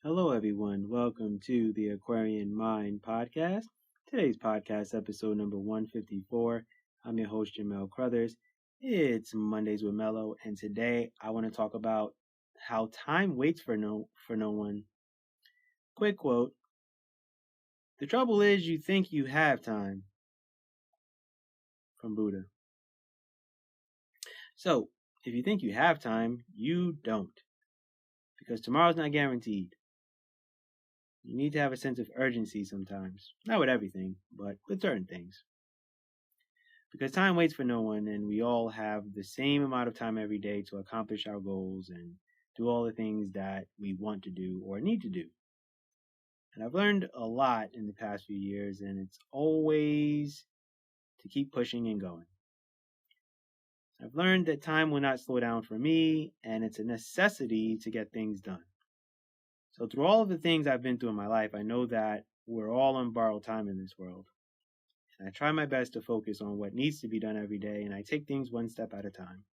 Hello, everyone. Welcome to the Aquarian Mind podcast. Today's podcast, episode number 154. I'm your host, Jamel Crothers. It's Mondays with Mello, and today I want to talk about how time waits for no one. Quick quote: "The trouble is, you think you have time." From Buddha. So, if you think you have time, you don't, because tomorrow's not guaranteed. You need to have a sense of urgency sometimes. Not with everything, but with certain things. Because time waits for no one, and we all have the same amount of time every day to accomplish our goals and do all the things that we want to do or need to do. And I've learned a lot in the past few years, and it's always to keep pushing and going. I've learned that time will not slow down for me, and it's a necessity to get things done. So through all of the things I've been through in my life, I know that we're all on borrowed time in this world. And I try my best to focus on what needs to be done every day, and I take things one step at a time.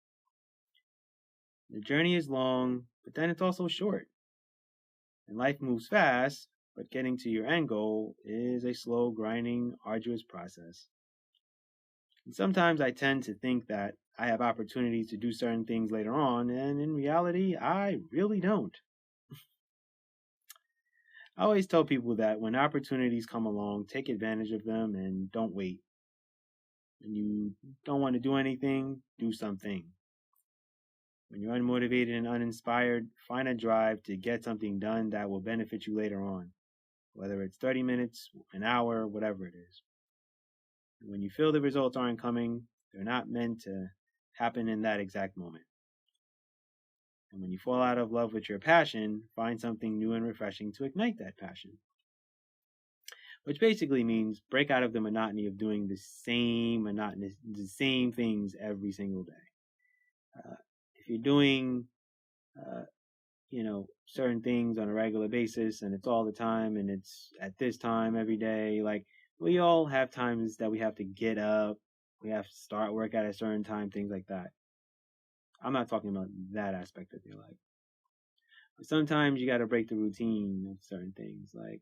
The journey is long, but then it's also short. And life moves fast, but getting to your end goal is a slow, grinding, arduous process. And sometimes I tend to think that I have opportunities to do certain things later on, and in reality, I really don't. I always tell people that when opportunities come along, take advantage of them and don't wait. When you don't want to do anything, do something. When you're unmotivated and uninspired, find a drive to get something done that will benefit you later on, whether it's 30 minutes, an hour, whatever it is. And when you feel the results aren't coming, they're not meant to happen in that exact moment. And when you fall out of love with your passion, find something new and refreshing to ignite that passion. Which basically means break out of the monotony of doing the same things every single day. If you're doing, certain things on a regular basis and it's all the time and it's at this time every day, like we all have times that we have to get up, we have to start work at a certain time, things like that. I'm not talking about that aspect of your life. But sometimes you got to break the routine of certain things. Like,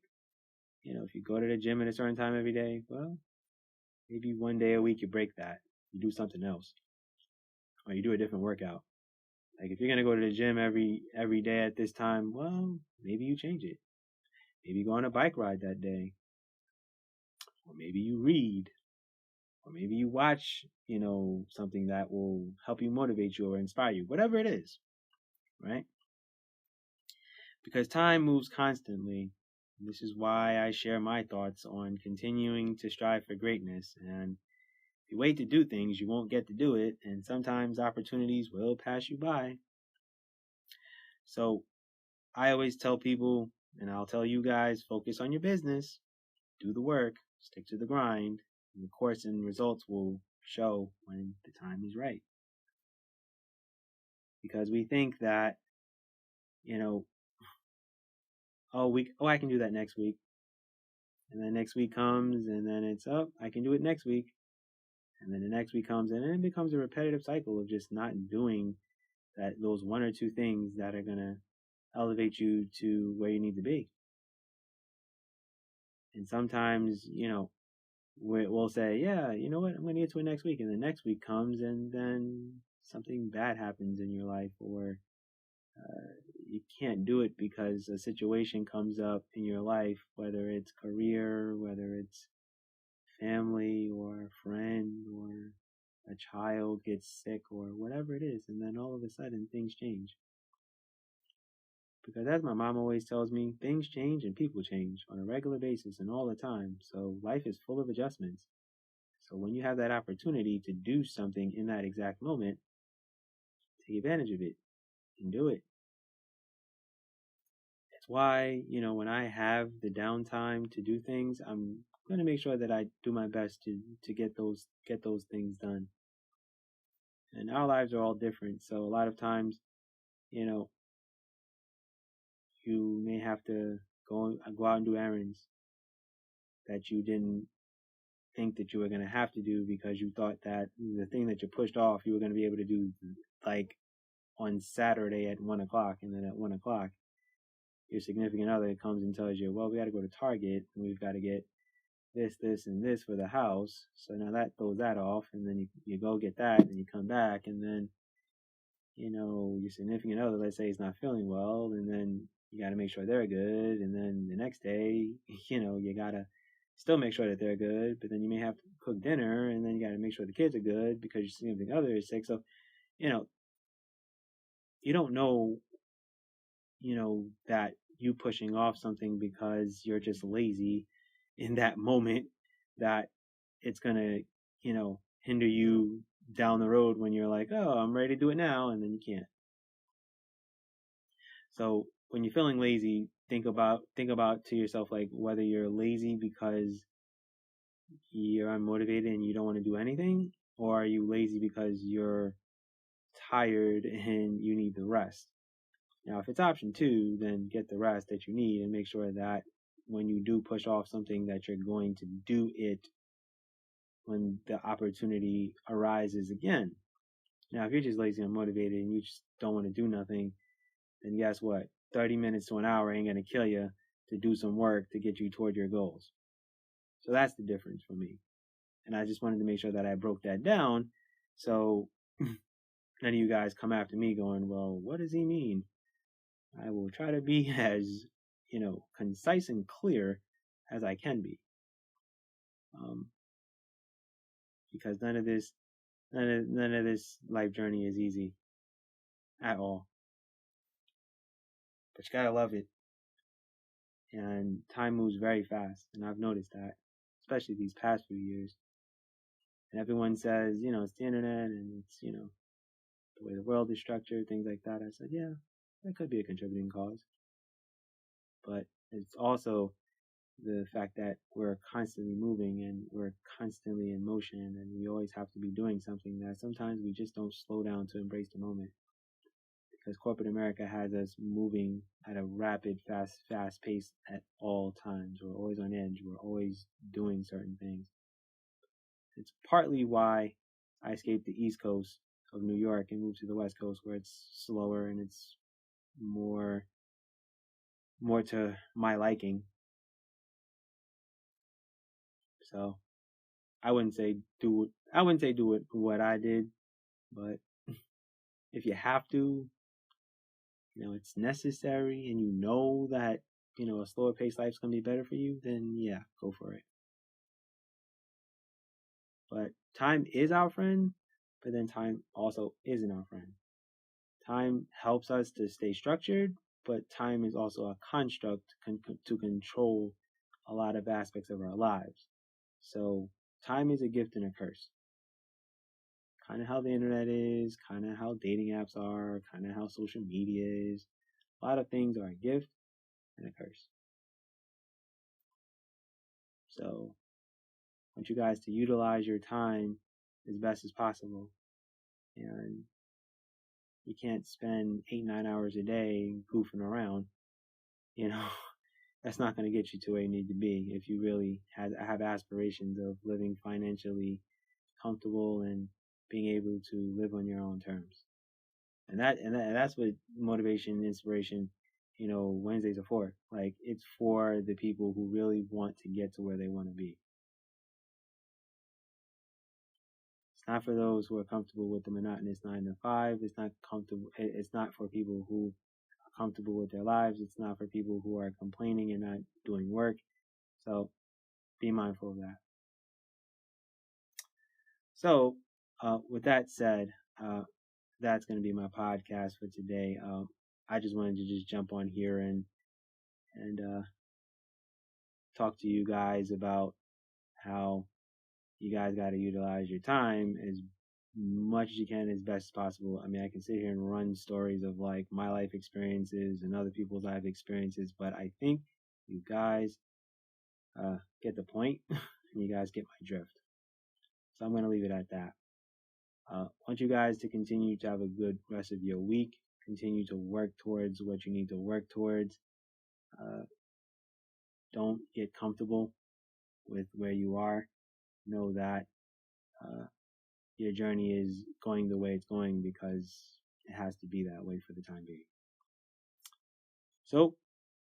if you go to the gym at a certain time every day, well, maybe one day a week you break that. You do something else. Or you do a different workout. Like if you're gonna go to the gym every day at this time, well, maybe you change it. Maybe you go on a bike ride that day. Or maybe you read. Or maybe you watch, something that will help you motivate you or inspire you. Whatever it is. Right? Because time moves constantly. This is why I share my thoughts on continuing to strive for greatness. And if you wait to do things, you won't get to do it. And sometimes opportunities will pass you by. So I always tell people, and I'll tell you guys, focus on your business, do the work, stick to the grind, and of course, and results will show when the time is right. Because we think that, I can do that next week. And then next week comes, and then it's, I can do it next week. And then the next week comes, and then it becomes a repetitive cycle of just not doing those one or two things that are going to elevate you to where you need to be. And sometimes, we'll say, yeah, you know what, I'm going to get to it next week. And the next week comes, and then something bad happens in your life, or you can't do it because a situation comes up in your life, whether it's career, whether it's family, or a friend, or a child gets sick, or whatever it is. And then all of a sudden, things change. Because as my mom always tells me, things change and people change on a regular basis and all the time. So life is full of adjustments. So when you have that opportunity to do something in that exact moment, take advantage of it and do it. That's why, when I have the downtime to do things, I'm going to make sure that I do my best to get those things done. And our lives are all different. So a lot of times, you may have to go out and do errands that you didn't think that you were going to have to do because you thought that the thing that you pushed off, you were going to be able to do like on Saturday at 1 o'clock. And then at 1 o'clock, your significant other comes and tells you, well, we got to go to Target and we've got to get this, and this for the house. So now that throws that off, and then you go get that, and you come back, and then, your significant other, let's say, is not feeling well, and then you got to make sure they're good, and then the next day, you got to still make sure that they're good, but then you may have to cook dinner, and then you got to make sure the kids are good because your significant other is sick. So, you don't know, that you pushing off something because you're just lazy in that moment, that it's going to, hinder you down the road when you're like, oh, I'm ready to do it now, and then you can't. So when you're feeling lazy, think about to yourself, like, whether you're lazy because you're unmotivated and you don't want to do anything, or are you lazy because you're tired and you need the rest. Now, if it's option 2, then get the rest that you need and make sure that when you do push off something, that you're going to do it when the opportunity arises again. Now, if you're just lazy and unmotivated and you just don't want to do nothing, then guess what? 30 minutes to an hour ain't going to kill you to do some work to get you toward your goals. So that's the difference for me. And I just wanted to make sure that I broke that down so none of you guys come after me going, well, what does he mean? I will try to be as, concise and clear as I can be. Because none of this life journey is easy at all. But you gotta love it. And time moves very fast, and I've noticed that, especially these past few years. And everyone says, it's the internet and it's, the way the world is structured, things like that. I said, yeah, that could be a contributing cause. But it's also the fact that we're constantly moving and we're constantly in motion, and we always have to be doing something, that sometimes we just don't slow down to embrace the moment. Because corporate America has us moving at a rapid, fast pace at all times. We're always on edge. We're always doing certain things. It's partly why I escaped the East Coast of New York and moved to the West Coast, where it's slower and it's more to my liking. So I wouldn't say do it what I did, but if you have to, it's necessary, and that a slower paced life's gonna be better for you, then yeah, go for it. But time is our friend, but then time also isn't our friend. Time helps us to stay structured, but time is also a construct to control a lot of aspects of our lives. So time is a gift and a curse. Kind of how the internet is, kind of how dating apps are, kind of how social media is. A lot of things are a gift and a curse. So I want you guys to utilize your time as best as possible. And you can't spend 8-9 hours a day goofing around. That's not going to get you to where you need to be if you really have aspirations of living financially comfortable and being able to live on your own terms. And that's what motivation and inspiration, Wednesdays are for. Like, it's for the people who really want to get to where they want to be. It's not for those who are comfortable with the monotonous 9 to 5. It's not for people who are comfortable with their lives. It's not for people who are complaining and not doing work. So be mindful of that. So, with that said, that's going to be my podcast for today. I just wanted to just jump on here and talk to you guys about how you guys got to utilize your time as much as you can, as best as possible. I mean, I can sit here and run stories of like my life experiences and other people's life experiences, but I think you guys get the point and you guys get my drift. So I'm going to leave it at that. I want you guys to continue to have a good rest of your week. Continue to work towards what you need to work towards. Don't get comfortable with where you are. Know that your journey is going the way it's going because it has to be that way for the time being. So,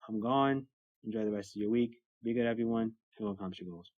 I'm gone. Enjoy the rest of your week. Be good, everyone, and we'll accomplish your goals.